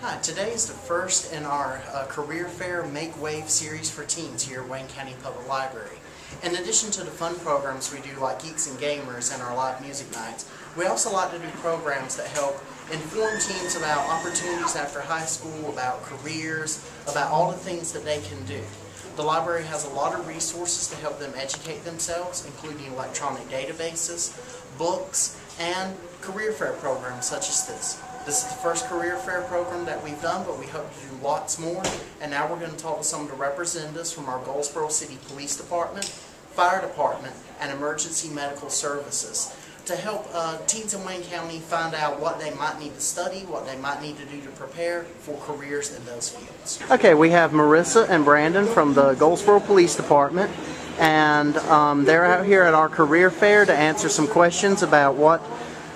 Hi, today is the first in our Career Fair Make Wave series for teens here at Wayne County Public Library. In addition to the fun programs we do like Geeks and Gamers and our live music nights, we also like to do programs that help inform teens about opportunities after high school, about careers, about all the things that they can do. The library has a lot of resources to help them educate themselves, including electronic databases, books, and career fair programs such as this. This is the first career fair program that we've done, but we hope to do lots more. And now we're going to talk to some of the representatives from our Goldsboro City Police Department, Fire Department, and Emergency Medical Services to help teens in Wayne County find out what they might need to study, what they might need to do to prepare for careers in those fields. Okay, we have Marissa and Brandon from the Goldsboro Police Department, and they're out here at our career fair to answer some questions about what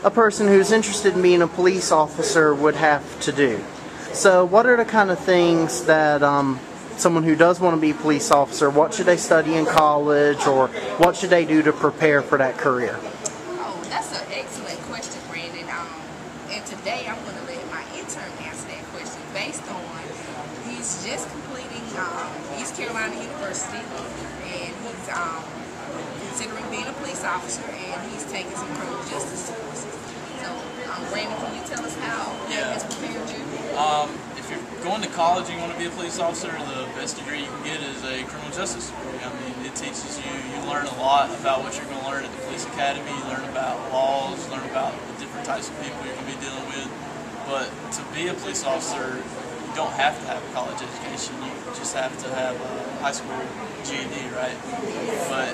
a person who's interested in being a police officer would have to do. So what are the kind of things that someone who does want to be a police officer, what should they study in college, or what should they do to prepare for that career? Oh, that's an excellent question, Brandon. And today I'm going to let my intern answer that question based on he's just completing East Carolina University, and he's considering being a police officer, and he's taking some criminal justice courses. So, Brandon, can you tell us how that has prepared you? If you're going to college and you want to be a police officer, the best degree you can get is a criminal justice degree. I mean, it teaches you, you learn a lot about what you're going to learn at the police academy. You learn about laws, you learn about the different types of people you're going to be dealing with. But to be a police officer, you don't have to have a college education. You just have to have a high school GED, right? But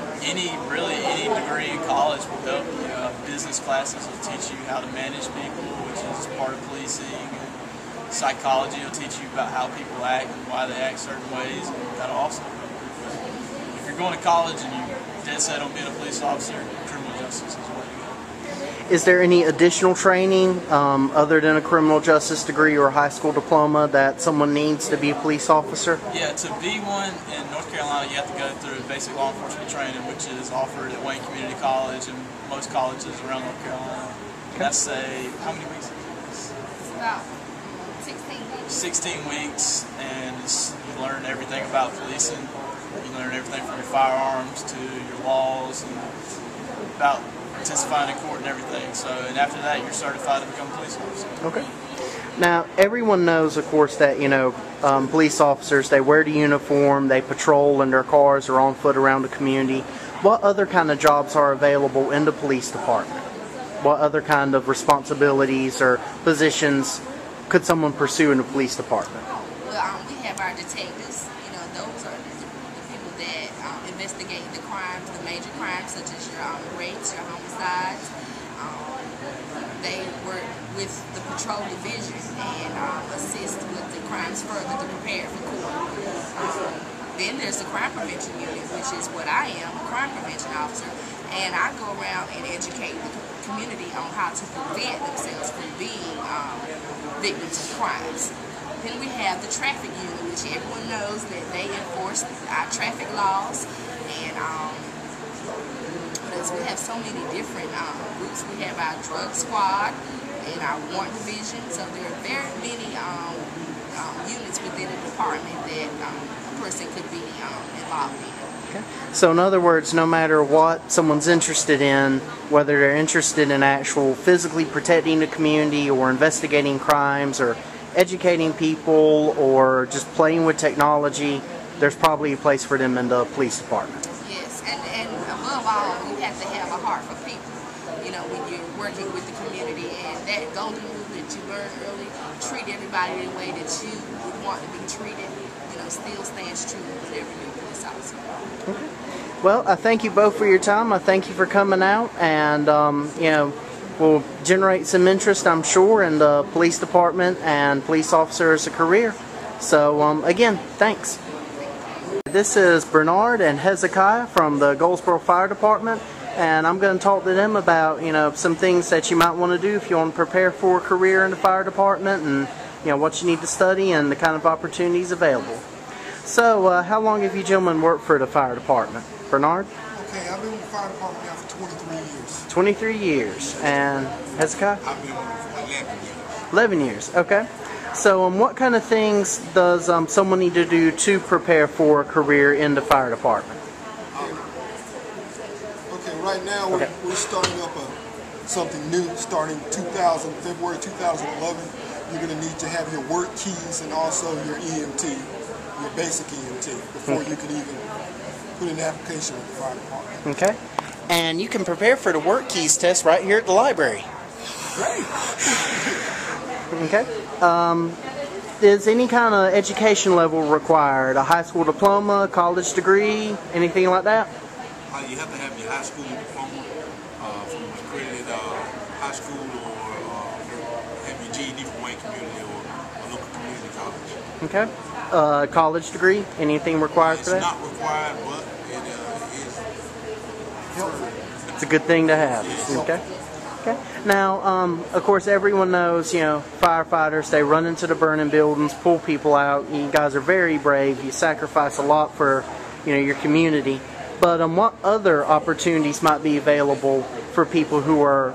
really any degree in college will help you. Business classes will teach you how to manage people, which is part of policing. And psychology will teach you about how people act and why they act certain ways. And that'll also help you. If you're going to college and you're dead set on being a police officer, criminal justice is where you go. Is there any additional training other than a criminal justice degree or a high school diploma that someone needs to be a police officer? Yeah, to be one in North Carolina, you have to go through basic law enforcement training, which is offered at Wayne Community College and most colleges around North Carolina. Okay. That's how many weeks? It's about 16 weeks. 16 weeks, and you learn everything about policing. You learn everything from your firearms to your laws and about testifying in court and everything. So, and after that, you're certified to become a police officer. Okay. Now, everyone knows, of course, that police officers, they wear the uniform, they patrol in their cars or on foot around the community. What other kind of jobs are available in the police department? What other kind of responsibilities or positions could someone pursue in the police department? Well, we have our detectives. Those are the people that investigate the crimes, the major crimes, such as your rapes, your homicides. They work with the patrol division and assist with the crimes further to prepare for court. Then there's the crime prevention unit, which is what I am, a crime prevention officer, and I go around and educate the community on how to prevent themselves from being victims of crimes. Then we have the traffic unit, which everyone knows that they enforce our traffic laws, and we have so many different groups. We have our drug squad and our warrant division, so there are very many units within the department that a person could be involved in. Okay. So in other words, no matter what someone's interested in, whether they're interested in actual physically protecting the community or investigating crimes or educating people or just playing with technology, there's probably a place for them in the police department. Yes, and above all, you have to have a heart for people. When you're working with the community, and that golden rule that you learned early, treat everybody the way that you would want to be treated, still stands true whenever you're a police officer. Okay. Well, I thank you both for your time. I thank you for coming out, and will generate some interest, I'm sure, in the police department and police officer as a career. So, again, thanks. This is Bernard and Hezekiah from the Goldsboro Fire Department, and I'm going to talk to them about, some things that you might want to do if you want to prepare for a career in the fire department, and, what you need to study and the kind of opportunities available. So, how long have you gentlemen worked for the fire department? Bernard? Okay, I've been with the fire department now for 23 years. 23 years. And Hezekiah? I've been with it for 11 years. 11 years, okay. So what kind of things does someone need to do to prepare for a career in the fire department? Okay, right now we're starting up something new starting February 2011. You're going to need to have your work keys and also your EMT, your basic EMT, before you can even put in an application with the fire department. Okay. And you can prepare for the work keys test right here at the library. Great. Okay. Is any kind of education level required? A high school diploma, college degree, anything like that? You have to have your high school diploma from an accredited high school, or have your GED from Wayne Community or a local community college. Okay. College degree, anything required for that? It's not required, but it is helpful. It's a good thing to have. Okay. Okay. Now, of course, everyone knows, firefighters, they run into the burning buildings, pull people out. You guys are very brave. You sacrifice a lot for, your community. But what other opportunities might be available for people who are,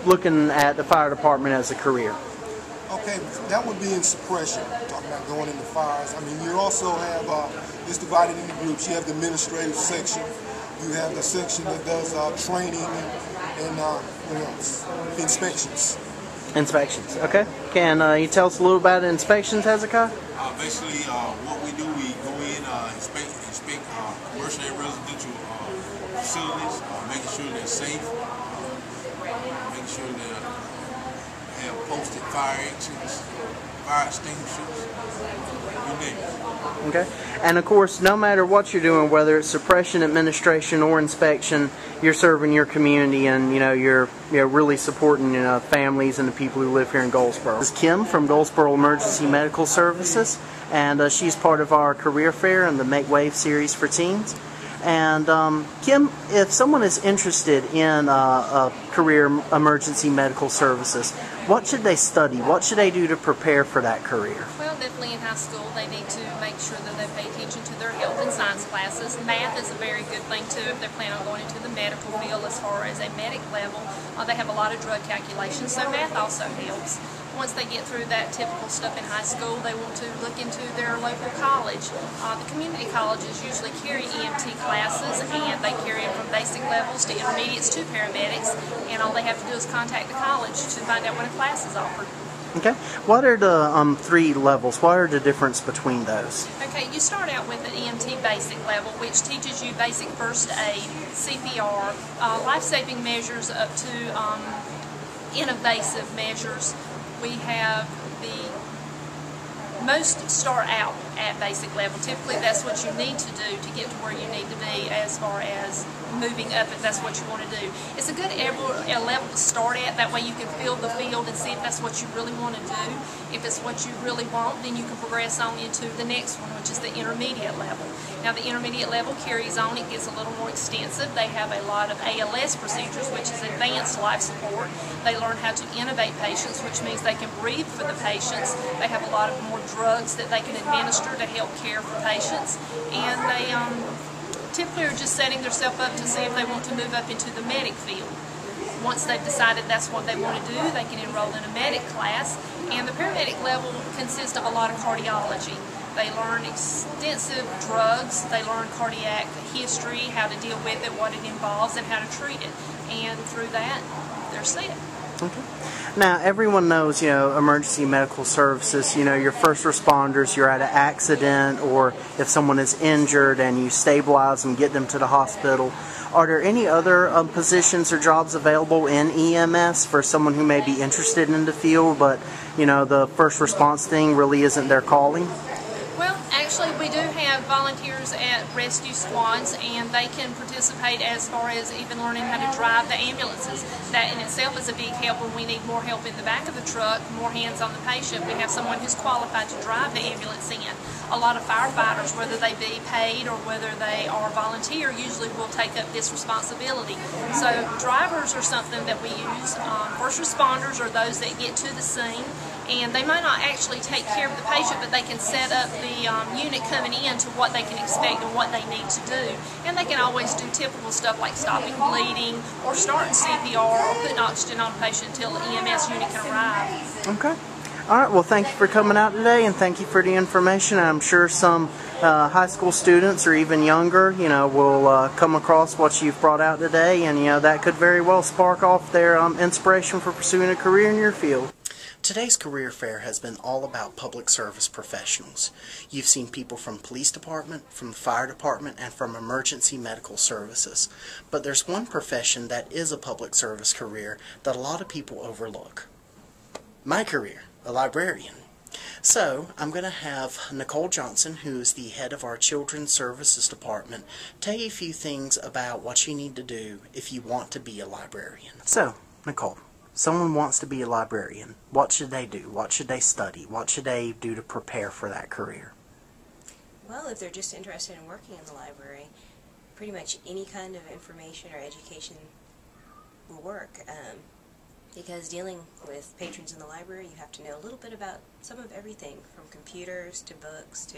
looking at the fire department as a career? Okay, that would be in suppression, talking about going into fires. I mean, you also have, it's divided into groups. You have the administrative section. You have the section that does training and inspections. Inspections, okay. Can you tell us a little about inspections, Hezekiah? Basically, what we do, we go in, inspect commercial and residential facilities, making sure they're safe, making sure they have posted fire exits, fire extinguishers, you name it. Okay. And of course, no matter what you're doing, whether it's suppression, administration, or inspection, you're serving your community, and you're really supporting families and the people who live here in Goldsboro. This is Kim from Goldsboro Emergency Medical Services, and she's part of our career fair and the Make Wave series for teens. And Kim, if someone is interested in a career emergency medical services, what should they study? What should they do to prepare for that career? Well, definitely in high school they need to make sure that they pay attention to their health and science classes. Math is a very good thing too if they're planning on going into the medical field. As far as a medic level, they have a lot of drug calculations, so math also helps. Once they get through that typical stuff in high school, they want to look into their local college. The community colleges usually carry EMT classes, and they carry them from basic levels to intermediates to paramedics, and all they have to do is contact the college to find out when a class is offered. Okay. What are the 3 levels? What are the difference between those? Okay, you start out with an EMT basic level, which teaches you basic first aid, CPR, life-saving measures up to invasive measures. We have most start out at basic level. Typically that's what you need to do to get to where you need to be as far as moving up if that's what you want to do. It's a good level to start at. That way you can feel the field and see if that's what you really want to do. If it's what you really want, then you can progress on into the next one, which is the intermediate level. Now the intermediate level carries on. It gets a little more extensive. They have a lot of ALS procedures, which is advanced life support. They learn how to intubate patients, which means they can breathe for the patients. They have a lot of more drugs that they can administer to help care for patients, and they typically are just setting themselves up to see if they want to move up into the medic field. Once they've decided that's what they want to do, they can enroll in a medic class, and the paramedic level consists of a lot of cardiology. They learn extensive drugs, they learn cardiac history, how to deal with it, what it involves, and how to treat it, and through that, they're set. Okay. Now, everyone knows, emergency medical services, your first responders, you're at an accident, or if someone is injured and you stabilize them, get them to the hospital. Are there any other positions or jobs available in EMS for someone who may be interested in the field, but, the first response thing really isn't their calling? Well, actually, we do have volunteers at rescue squads, and they can participate as far as even learning how to drive the ambulances. That in itself is a big help when we need more help in the back of the truck, more hands on the patient. We have someone who's qualified to drive the ambulance in. A lot of firefighters, whether they be paid or whether they are volunteer, usually will take up this responsibility. So drivers are something that we use. First responders are those that get to the scene, and they might not actually take care of the patient, but they can set up the unit coming in to what they can expect and what they need to do. And they can always do typical stuff like stopping bleeding or starting CPR or putting oxygen on a patient until the EMS unit can arrive. Okay. All right, well, thank you for coming out today, and thank you for the information. I'm sure some high school students or even younger, will come across what you've brought out today, and, that could very well spark off their inspiration for pursuing a career in your field. Today's career fair has been all about public service professionals. You've seen people from police department, from the fire department, and from emergency medical services. But there's one profession that is a public service career that a lot of people overlook. My career, a librarian. So, I'm going to have Nicole Johnson, who is the head of our Children's Services Department, tell you a few things about what you need to do if you want to be a librarian. So, Nicole, someone wants to be a librarian. What should they do? What should they study? What should they do to prepare for that career? Well, if they're just interested in working in the library, pretty much any kind of information or education will work. Because dealing with patrons in the library, you have to know a little bit about some of everything, from computers to books to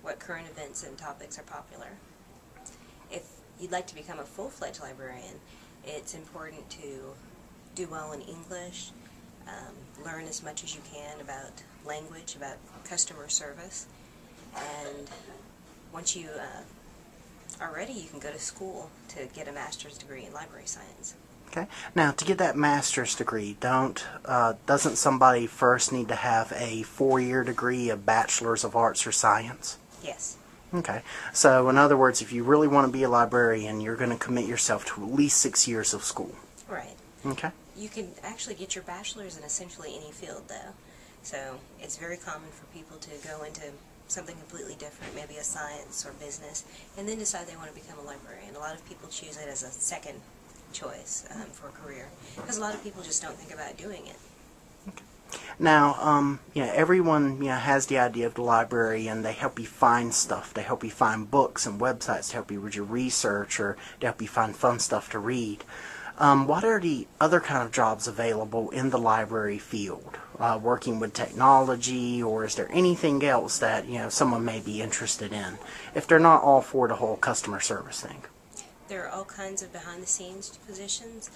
what current events and topics are popular. If you'd like to become a full-fledged librarian, it's important to do well in English, learn as much as you can about language, about customer service, and once you are ready, you can go to school to get a master's degree in library science. Okay. Now, to get that master's degree, doesn't somebody first need to have a 4-year degree, a bachelor's of arts or science? Yes. Okay. So, in other words, if you really want to be a librarian, you're going to commit yourself to at least 6 years of school. Right. Okay. You can actually get your bachelor's in essentially any field, though. So, it's very common for people to go into something completely different, maybe a science or business, and then decide they want to become a librarian. A lot of people choose it as a second choice for a career, because a lot of people just don't think about doing it. Okay. Now, everyone has the idea of the library, and they help you find stuff. They help you find books and websites to help you with your research, or to help you find fun stuff to read. What are the other kind of jobs available in the library field? Working with technology, or is there anything else that someone may be interested in, if they're not all for the whole customer service thing? There are all kinds of behind-the-scenes positions.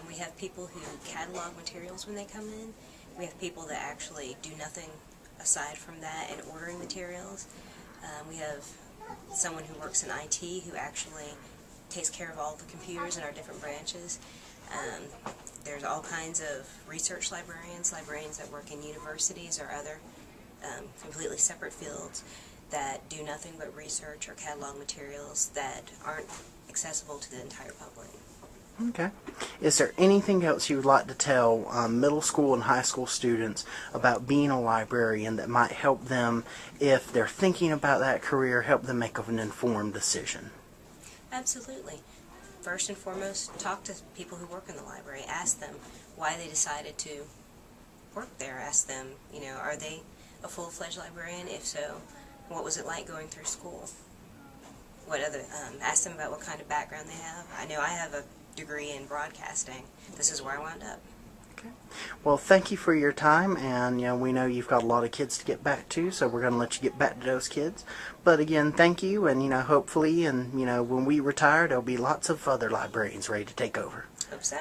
We have people who catalog materials when they come in. We have people that actually do nothing aside from that and ordering materials. We have someone who works in IT who actually takes care of all the computers in our different branches. There's all kinds of research librarians, librarians that work in universities or other completely separate fields that do nothing but research or catalog materials that aren't accessible to the entire public. Okay. Is there anything else you would like to tell middle school and high school students about being a librarian that might help them, if they're thinking about that career, help them make an informed decision? Absolutely. First and foremost, talk to people who work in the library. Ask them why they decided to work there. Ask them, are they a full-fledged librarian? If so, what was it like going through school? Ask them about what kind of background they have. I know I have a degree in broadcasting. This is where I wound up. Okay. Well, thank you for your time, and we know you've got a lot of kids to get back to, so we're going to let you get back to those kids. But again, thank you, and hopefully, and when we retire, there'll be lots of other librarians ready to take over. Hope so.